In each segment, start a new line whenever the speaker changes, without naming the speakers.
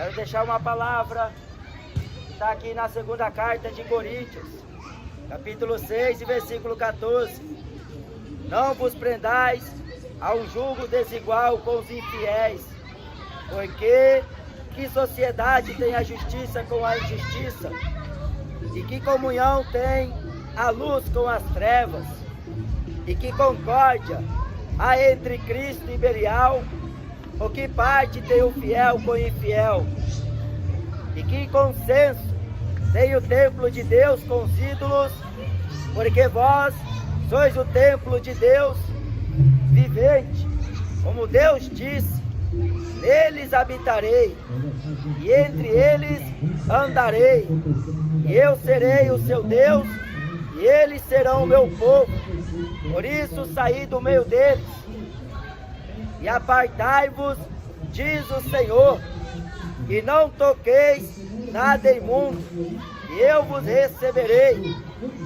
Quero deixar uma palavra que está aqui na segunda carta de Coríntios, capítulo 6 e versículo 14. Não vos prendais a um jugo desigual com os infiéis, porque que sociedade tem a justiça com a injustiça? E que comunhão tem a luz com as trevas? E que concórdia há entre Cristo e Belial? Ou que parte tem o fiel com o infiel? E que consenso tem o templo de Deus com os ídolos? Porque vós sois o templo de Deus vivente, como Deus disse: neles habitarei, e entre eles andarei, e eu serei o seu Deus, e eles serão o meu povo. Por isso saí do meio deles, e apartai-vos, diz o Senhor, e não toqueis nada imundo, e eu vos receberei,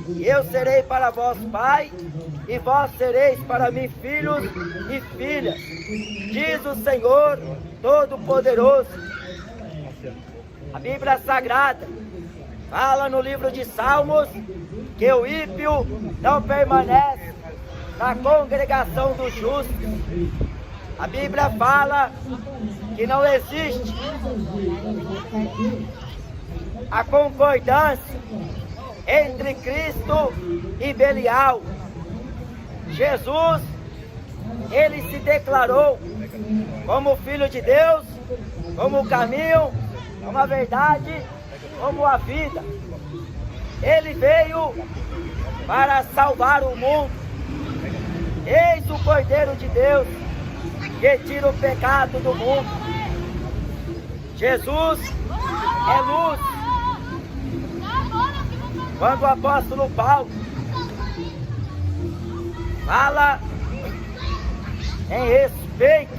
e eu serei para vós pai, e vós sereis para mim filhos e filhas, diz o Senhor Todo-Poderoso. A Bíblia Sagrada fala no livro de Salmos que o ímpio não permanece na congregação dos justos. A Bíblia fala que não existe a concordância entre Cristo e Belial. Jesus, ele se declarou como Filho de Deus, como o caminho, como a verdade, como a vida. Ele veio para salvar o mundo. Eis o Cordeiro de Deus que tira o pecado do mundo. Jesus é luz. Quando o apóstolo Paulo fala em respeito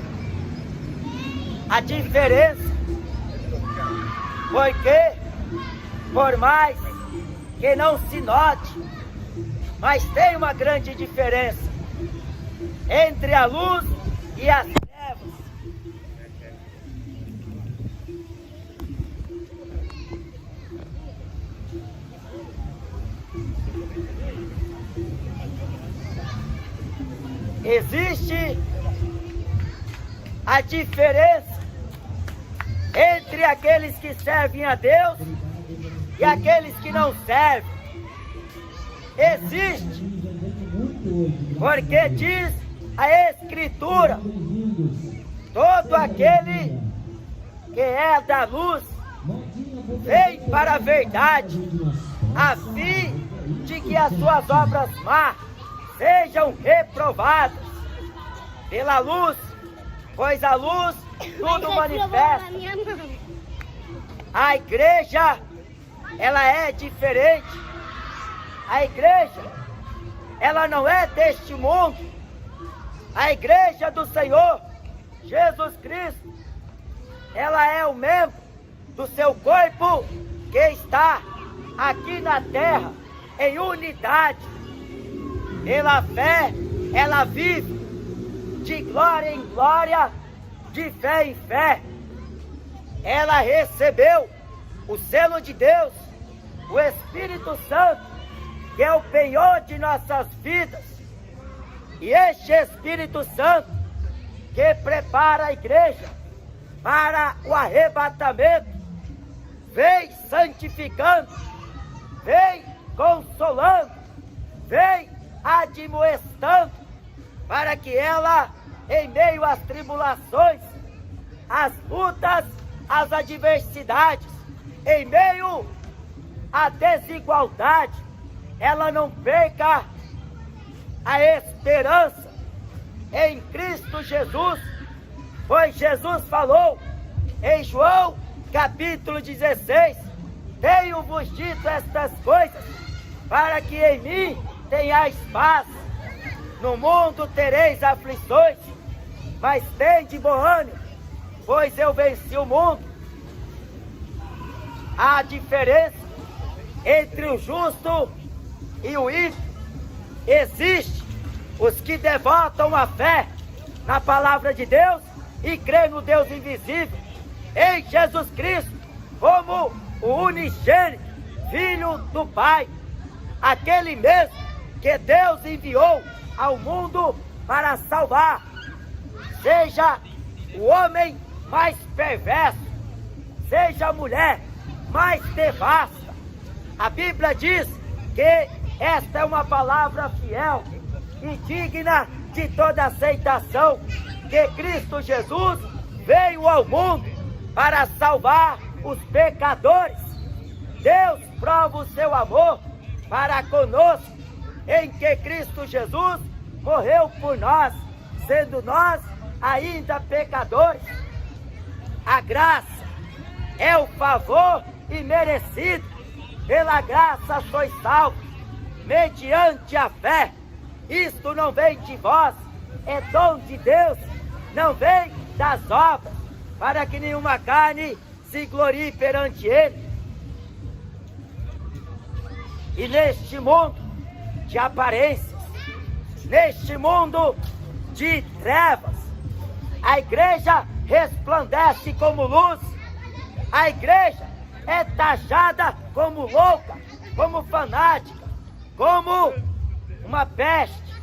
à diferença, porque por mais que não se note, mas tem uma grande diferença entre a luz e as trevas. Existe a diferença entre aqueles que servem a Deus e aqueles que não servem. Existe, porque diz a Escritura: todo aquele que é da luz vem para a verdade, a fim de que as suas obras más sejam reprovadas pela luz, pois a luz tudo manifesta. A igreja, ela é diferente. A igreja, ela não é deste mundo. A igreja do Senhor Jesus Cristo, ela é o membro do seu corpo que está aqui na terra em unidade. Pela fé, ela vive de glória em glória, de fé em fé. Ela recebeu o selo de Deus, o Espírito Santo, que é o penhor de nossas vidas. E este Espírito Santo que prepara a igreja para o arrebatamento, vem santificando, vem consolando, vem admoestando, para que ela, em meio às tribulações, às lutas, às adversidades, em meio à desigualdade, ela não perca a esperança em Cristo Jesus, pois Jesus falou em João capítulo 16: tenho-vos dito estas coisas, para que em mim tenhais paz. No mundo tereis aflições, mas tende bom ânimo, pois eu venci o mundo. A diferença entre o justo e o ímpio existe. Os que devotam a fé na palavra de Deus e crê no Deus invisível, em Jesus Cristo como o unigênito Filho do Pai, aquele mesmo que Deus enviou ao mundo para salvar. Seja o homem mais perverso, seja a mulher mais devassa, a Bíblia diz que esta é uma palavra fiel e digna de toda aceitação, que Cristo Jesus veio ao mundo para salvar os pecadores. Deus prova o seu amor para conosco, em que Cristo Jesus morreu por nós, sendo nós ainda pecadores. A graça é o favor imerecido, pela graça sois salvos, mediante a fé. Isto não vem de vós, é dom de Deus, não vem das obras, para que nenhuma carne se glorie perante Ele. E neste mundo de aparências, neste mundo de trevas, a igreja resplandece como luz. A igreja é taxada como louca, como fanática, como uma peste,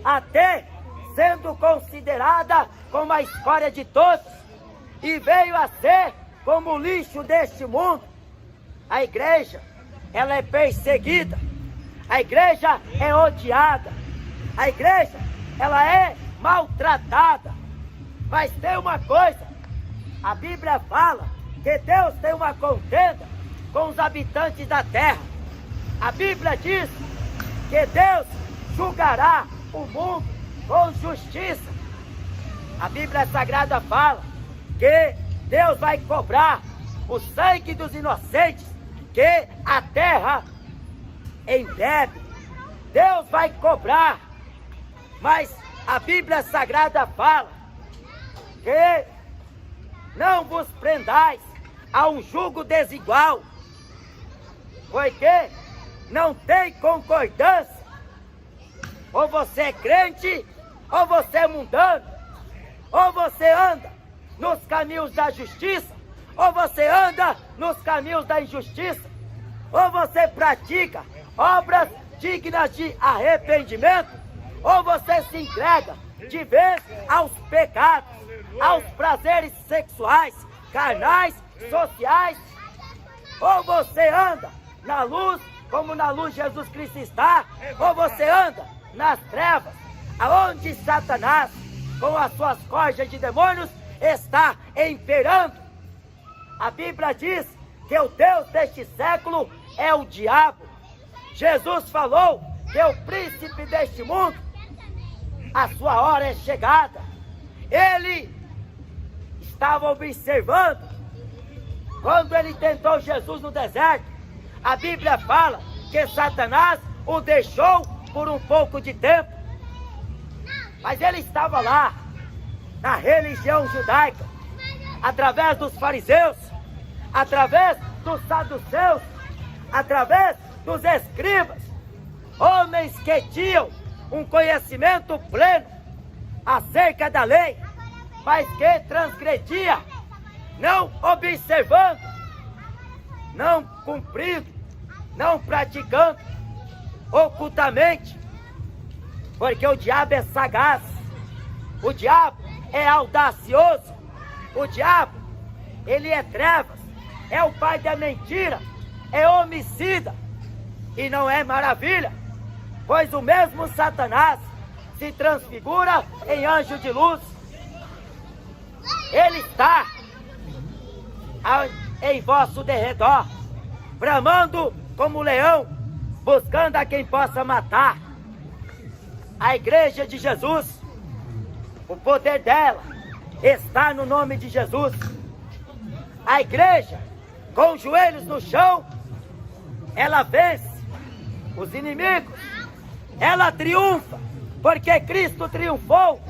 até sendo considerada como a escória de todos, e veio a ser como o lixo deste mundo. A igreja, ela é perseguida, a igreja é odiada, a igreja, ela é maltratada. Mas tem uma coisa, a Bíblia fala que Deus tem uma contenda com os habitantes da terra. A Bíblia diz que Deus julgará o mundo com justiça. A Bíblia Sagrada fala que Deus vai cobrar o sangue dos inocentes que a terra embebe. Deus vai cobrar, mas a Bíblia Sagrada fala que não vos prendais a um jugo desigual, porque não tem concordância. Ou você é crente, ou você é mundano, ou você anda nos caminhos da justiça, ou você anda nos caminhos da injustiça, ou você pratica obras dignas de arrependimento, ou você se entrega de vez aos pecados, aos prazeres sexuais, carnais, sociais, ou você anda na luz, como na luz Jesus Cristo está, ou você anda nas trevas, aonde Satanás, com as suas corjas de demônios, está imperando. A Bíblia diz que o Deus deste século é o diabo. Jesus falou que o príncipe deste mundo, a sua hora é chegada. Ele estava observando quando ele tentou Jesus no deserto. A Bíblia fala que Satanás o deixou por um pouco de tempo, mas ele estava lá na religião judaica, através dos fariseus, através dos saduceus, através dos escribas, homens que tinham um conhecimento pleno acerca da lei, mas que transgredia, não observando, não cumprindo, não praticando, ocultamente, porque o diabo é sagaz, o diabo é audacioso, o diabo, ele é trevas, é o pai da mentira, é homicida, e não é maravilha, pois o mesmo Satanás se transfigura em anjo de luz. Ele está em vosso derredor, bramando como leão, buscando a quem possa matar. A igreja de Jesus, o poder dela está no nome de Jesus. A igreja, com os joelhos no chão, ela vence os inimigos, ela triunfa, porque Cristo triunfou.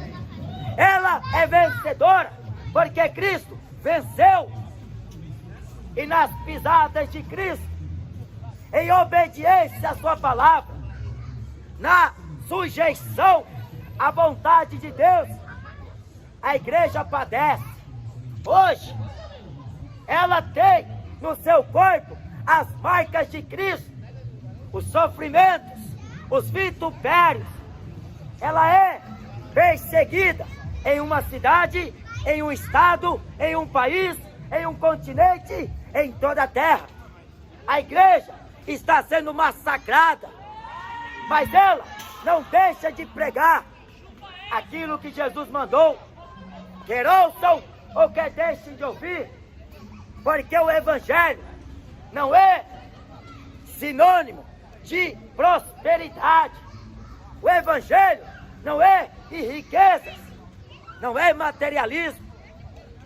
Ela é vencedora, porque Cristo venceu. E nas pisadas de Cristo, em obediência à sua palavra, na sujeição à vontade de Deus, a igreja padece. Hoje, ela tem no seu corpo as marcas de Cristo, os sofrimentos, os vitupérios. Ela é perseguida em uma cidade, em um estado, em um país, em um continente, em toda a terra. A igreja está sendo massacrada, mas ela não deixa de pregar aquilo que Jesus mandou. Quer ouçam ou quer deixem de ouvir, porque o evangelho não é sinônimo de prosperidade. O evangelho não é riquezas, não é materialismo.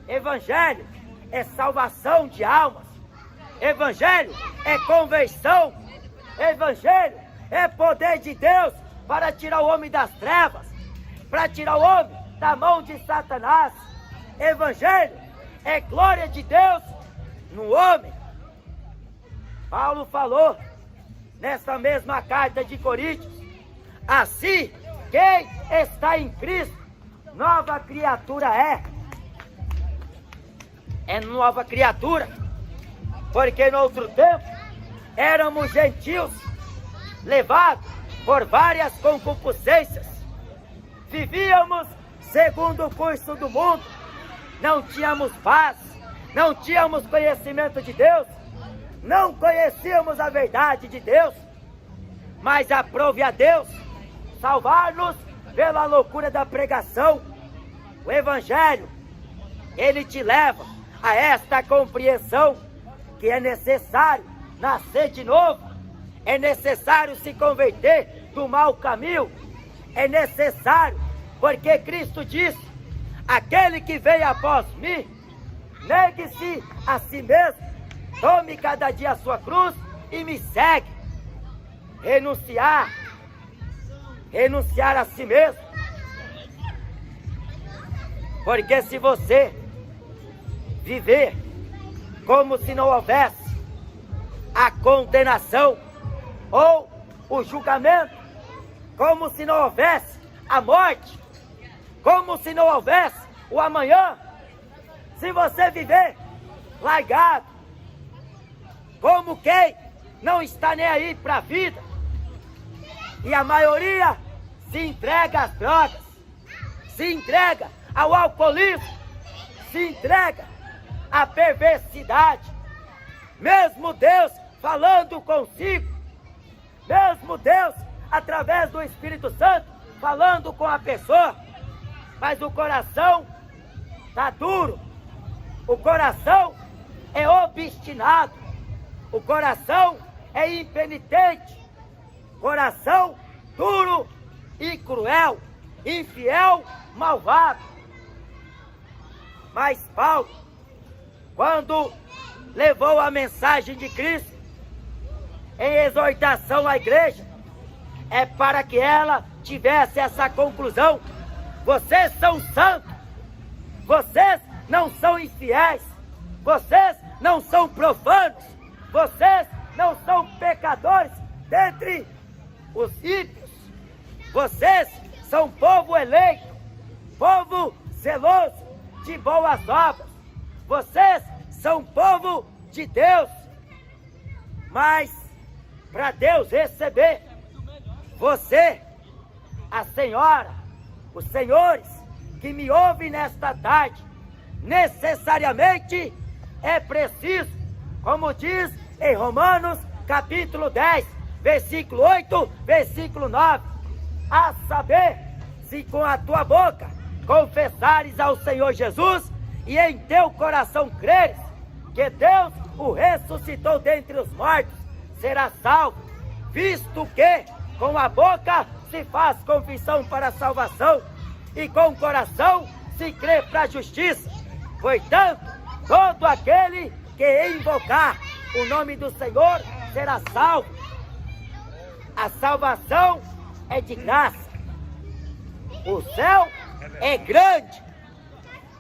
Evangelho é salvação de almas. Evangelho é conversão. Evangelho é poder de Deus para tirar o homem das trevas, para tirar o homem da mão de Satanás. Evangelho é glória de Deus no homem. Paulo falou nessa mesma carta de Coríntios: assim, quem está em Cristo, nova criatura é. É nova criatura, porque no outro tempo éramos gentios, levados por várias concupiscências, vivíamos segundo o curso do mundo, não tínhamos paz, não tínhamos conhecimento de Deus, não conhecíamos a verdade de Deus. Mas aprove a Deus salvar-nos pela loucura da pregação. O Evangelho, ele te leva a esta compreensão que é necessário nascer de novo, é necessário se converter do mau caminho, é necessário, porque Cristo disse: aquele que veio após mim, negue-se a si mesmo, tome cada dia a sua cruz e me segue. Renunciar a si mesmo. Porque se você viver como se não houvesse a condenação ou o julgamento, como se não houvesse a morte, como se não houvesse o amanhã, se você viver largado, como quem não está nem aí para a vida, e a maioria se entrega às drogas, se entrega ao alcoolismo, se entrega à perversidade, mesmo Deus falando consigo, mesmo Deus através do Espírito Santo falando com a pessoa, mas o coração está duro, o coração é obstinado, o coração é impenitente, coração duro e cruel, infiel, malvado. Mas Paulo, quando levou a mensagem de Cristo em exortação à igreja, é para que ela tivesse essa conclusão: vocês são santos, vocês não são infiéis, vocês não são profanos, vocês não são pecadores dentre os ímpios, vocês são povo eleito, povo zeloso de boas obras, vocês são povo de Deus. Mas para Deus receber você, a senhora, os senhores que me ouvem nesta tarde, necessariamente é preciso, como diz em Romanos capítulo 10, versículo 8, versículo 9, a saber, se com a tua boca confessares ao Senhor Jesus e em teu coração creres que Deus o ressuscitou dentre os mortos, será salvo, visto que com a boca se faz confissão para a salvação e com o coração se crê para a justiça. Portanto, todo aquele que invocar o nome do Senhor será salvo. A salvação é de graça. O céu é grande,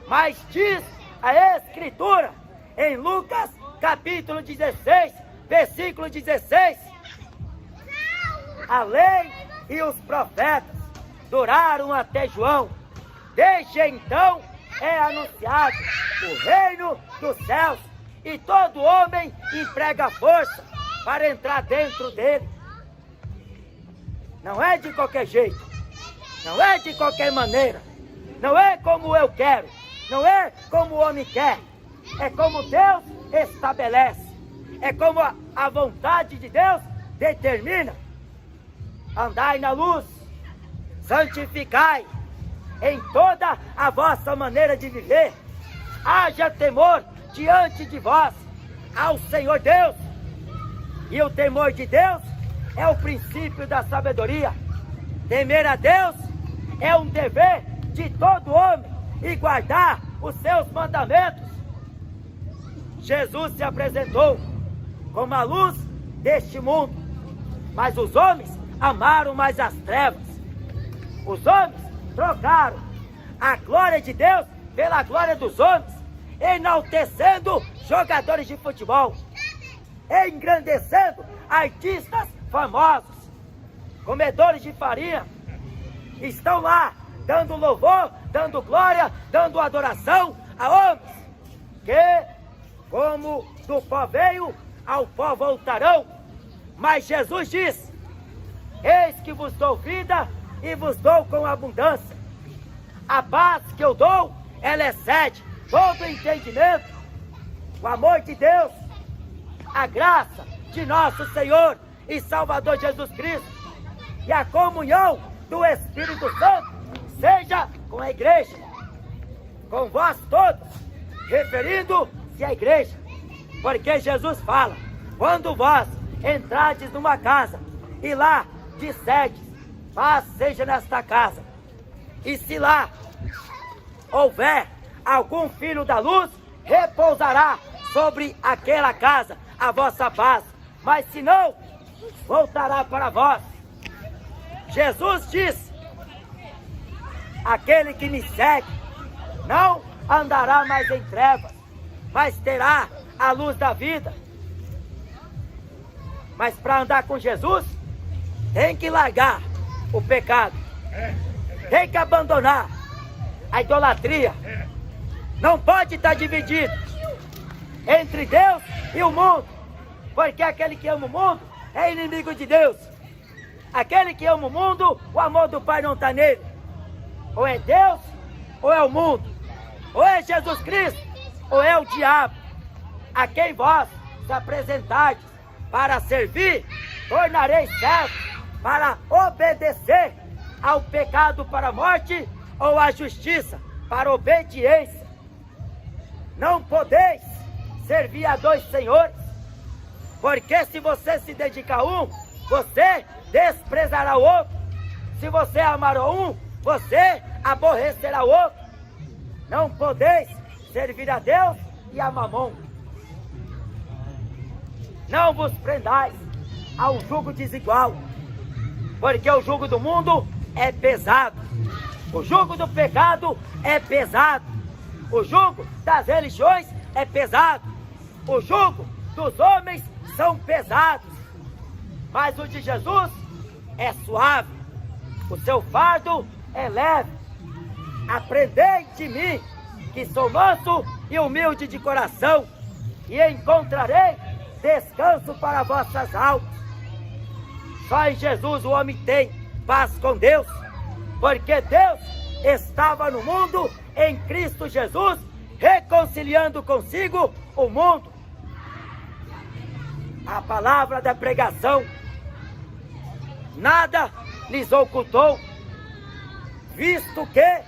mas diz a Escritura em Lucas capítulo 16, versículo 16: a lei e os profetas duraram até João. Desde então é anunciado o reino dos céus e todo homem emprega força para entrar dentro dele. Não é de qualquer jeito, não é de qualquer maneira, não é como eu quero, não é como o homem quer, é como Deus estabelece, é como a vontade de Deus determina. Andai na luz, santificai em toda a vossa maneira de viver, haja temor diante de vós ao Senhor Deus, e o temor de Deus é o princípio da sabedoria. Temer a Deus é um dever de todo homem e guardar os seus mandamentos. Jesus se apresentou como a luz deste mundo, mas os homens amaram mais as trevas. Os homens trocaram a glória de Deus pela glória dos homens, enaltecendo jogadores de futebol, engrandecendo artistas famosos, comedores de farinha. Estão lá dando louvor, dando glória, dando adoração a homens que, como do pó veio, ao pó voltarão. Mas Jesus diz: eis que vos dou vida e vos dou com abundância. A paz que eu dou, ela excede todo entendimento. O amor de Deus, a graça de nosso Senhor e Salvador Jesus Cristo e a comunhão do Espírito Santo seja com a igreja, com vós todos, referindo-se à igreja, porque Jesus fala: quando vós entrardes numa casa e lá disserdes, paz seja nesta casa, e se lá houver algum filho da luz, repousará sobre aquela casa a vossa paz, mas se não, voltará para vós. Jesus disse: aquele que me segue não andará mais em trevas, mas terá a luz da vida. Mas para andar com Jesus, tem que largar o pecado, tem que abandonar a idolatria. Não pode estar dividido entre Deus e o mundo, porque aquele que ama o mundo é inimigo de Deus. Aquele que ama o mundo, o amor do Pai não está nele. Ou é Deus, ou é o mundo, ou é Jesus Cristo, ou é o diabo. A quem vós se apresentardes para servir, tornareis servos para obedecer ao pecado para a morte, ou à justiça para a obediência. Não podeis servir a dois senhores, porque se você se dedicar a um, você desprezará o outro. Se você amar a um, você aborrecerá o outro. Não podeis servir a Deus e a Mamon. Não vos prendais a um jugo desigual, porque o jugo do mundo é pesado, o jugo do pecado é pesado, o jugo das religiões é pesado, o jugo dos homens são pesados, mas o de Jesus é suave, o seu fardo é leve. Aprendei de mim, que sou manso e humilde de coração, e encontrarei descanso para vossas almas. Só em Jesus o homem tem paz com Deus, porque Deus estava no mundo em Cristo Jesus, reconciliando consigo o mundo. A palavra da pregação nada lhes ocultou, visto que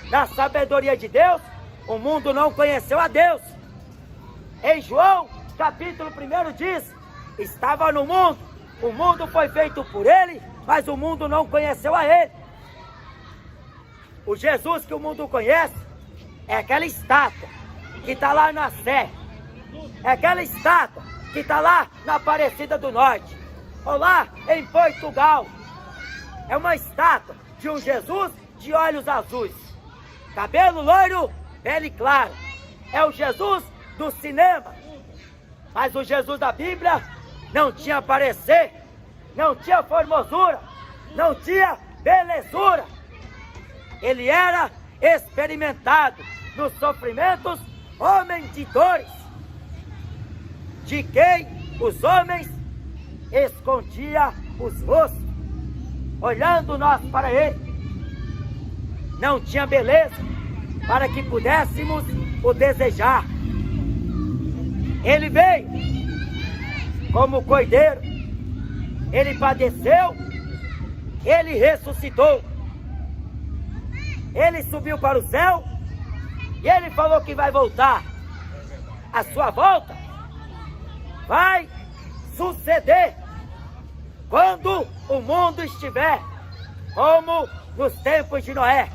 na sabedoria de Deus o mundo não conheceu a Deus. Em João capítulo 1 diz: estava no mundo, o mundo foi feito por ele, mas o mundo não conheceu a ele. O Jesus que o mundo conhece é aquela estátua que está lá na Sé, é aquela estátua que está lá na Aparecida do Norte, ou lá em Portugal. É uma estátua de um Jesus de olhos azuis, cabelo loiro, pele clara. É o Jesus do cinema. Mas o Jesus da Bíblia não tinha parecer, não tinha formosura, não tinha belezura. Ele era experimentado nos sofrimentos, homem de dores. de quem os homens escondiam os rostos, olhando nós para ele. Não tinha beleza para que pudéssemos o desejar. Ele veio como cordeiro, ele padeceu, ele ressuscitou, ele subiu para o céu e ele falou que vai voltar. A sua volta vai suceder quando o mundo estiver como nos tempos de Noé.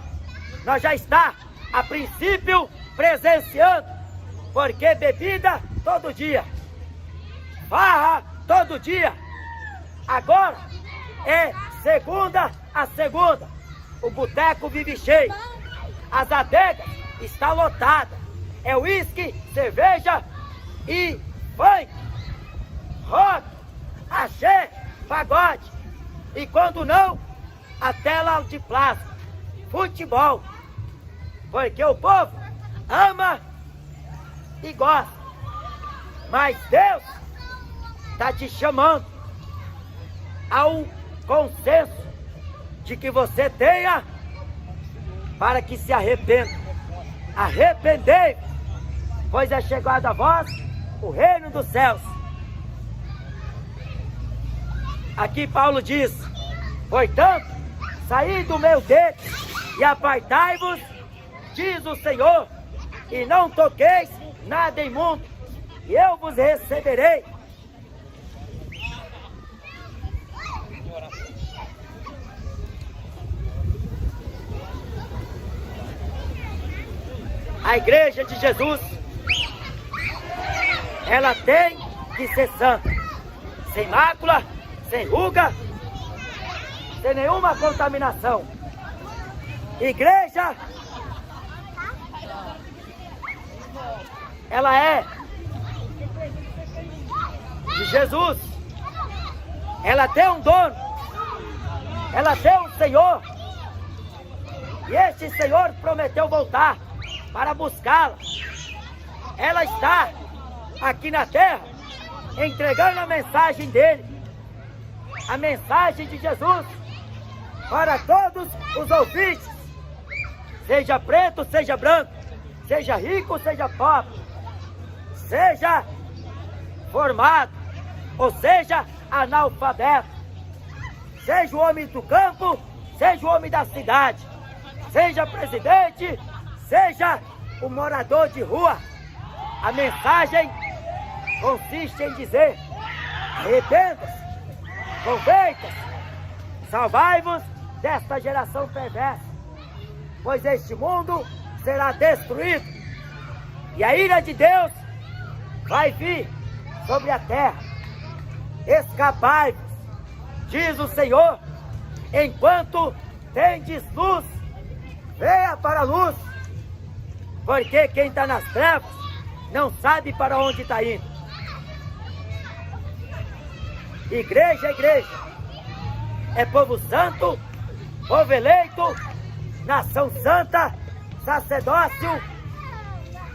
Nós já está, a princípio, presenciando, porque bebida todo dia, farra todo dia. Agora é segunda a segunda, o boteco vive cheio, as adegas estão lotadas, é uísque, cerveja e funk, rock, axé, pagode, e quando não, a tela de plasma, futebol, porque o povo ama e gosta, mas Deus está te chamando a um consenso de que você tenha para que se arrependa. Arrependei, pois é chegado a vós o reino dos céus. Aqui Paulo diz: portanto, saí do meio deles e apartai-vos, diz o Senhor, e não toqueis nada imundo, e eu vos receberei. A igreja de Jesus, ela tem que ser santa, sem mácula, sem ruga, sem nenhuma contaminação. Igreja, ela é de Jesus, ela tem um dono, ela tem um Senhor, e este Senhor prometeu voltar para buscá-la. Ela está aqui na terra entregando a mensagem dele, a mensagem de Jesus para todos os ouvintes, seja preto, seja branco, seja rico, seja pobre, seja formado ou seja analfabeto, seja o homem do campo, seja o homem da cidade, seja presidente, seja o morador de rua. A mensagem consiste em dizer: arrependa-se, converta-se, salvai-vos desta geração perversa, pois este mundo será destruído e a ira de Deus vai vir sobre a terra. Escapai-vos, diz o Senhor, enquanto tendes luz, venha para a luz, porque quem está nas trevas não sabe para onde está indo. Igreja, igreja, é povo santo, povo eleito, nação santa, sacerdócio,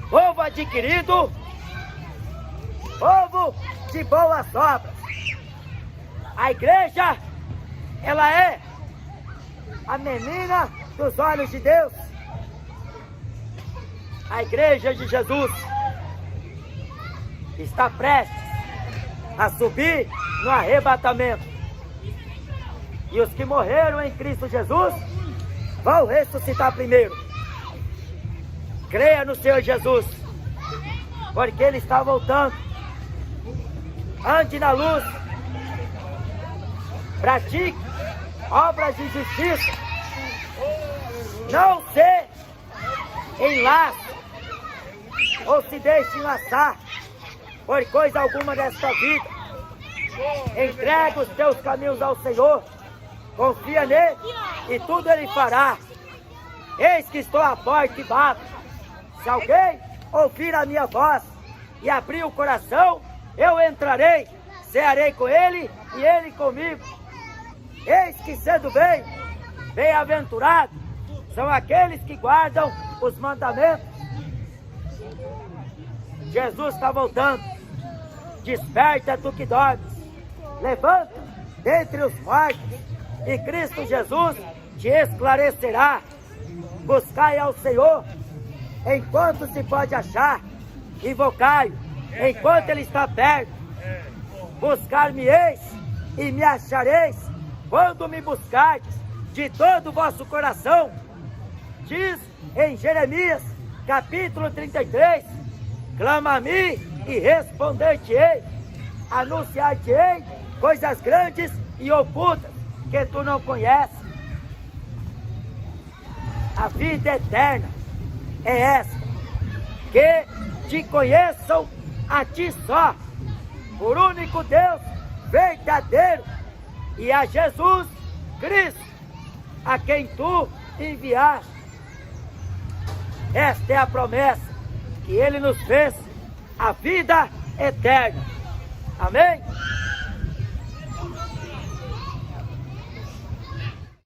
povo adquirido, povo de boas obras. A igreja, ela é a menina dos olhos de Deus. A igreja de Jesus está prestes a subir no arrebatamento. E os que morreram em Cristo Jesus vão ressuscitar primeiro. Creia no Senhor Jesus, porque Ele está voltando. Ande na luz, pratique obras de justiça, não se enlace ou se deixe enlaçar por coisa alguma desta vida. Entrega os teus caminhos ao Senhor, confia nele e tudo Ele fará. Eis que estou à porta e bato. Se alguém ouvir a minha voz e abrir o coração, eu entrarei, cearei com ele e ele comigo. Eis que cedo vem, bem-aventurados são aqueles que guardam os mandamentos. Jesus está voltando. desperta tu que dormes, levanta dentre os mortos, e Cristo Jesus te esclarecerá. Buscai ao Senhor enquanto se pode achar, invocai-o enquanto Ele está perto. Buscar-me-eis e me achareis, quando me buscardes de todo o vosso coração. Diz em Jeremias, capítulo 33, clama a mim e responder-te-ei, anunciar-te-ei coisas grandes e ocultas que tu não conheces. A vida eterna é esta, que te conheçam a ti só, por único Deus verdadeiro, e a Jesus Cristo, a quem tu enviaste. Esta é a promessa que Ele nos fez, a vida eterna. Amém?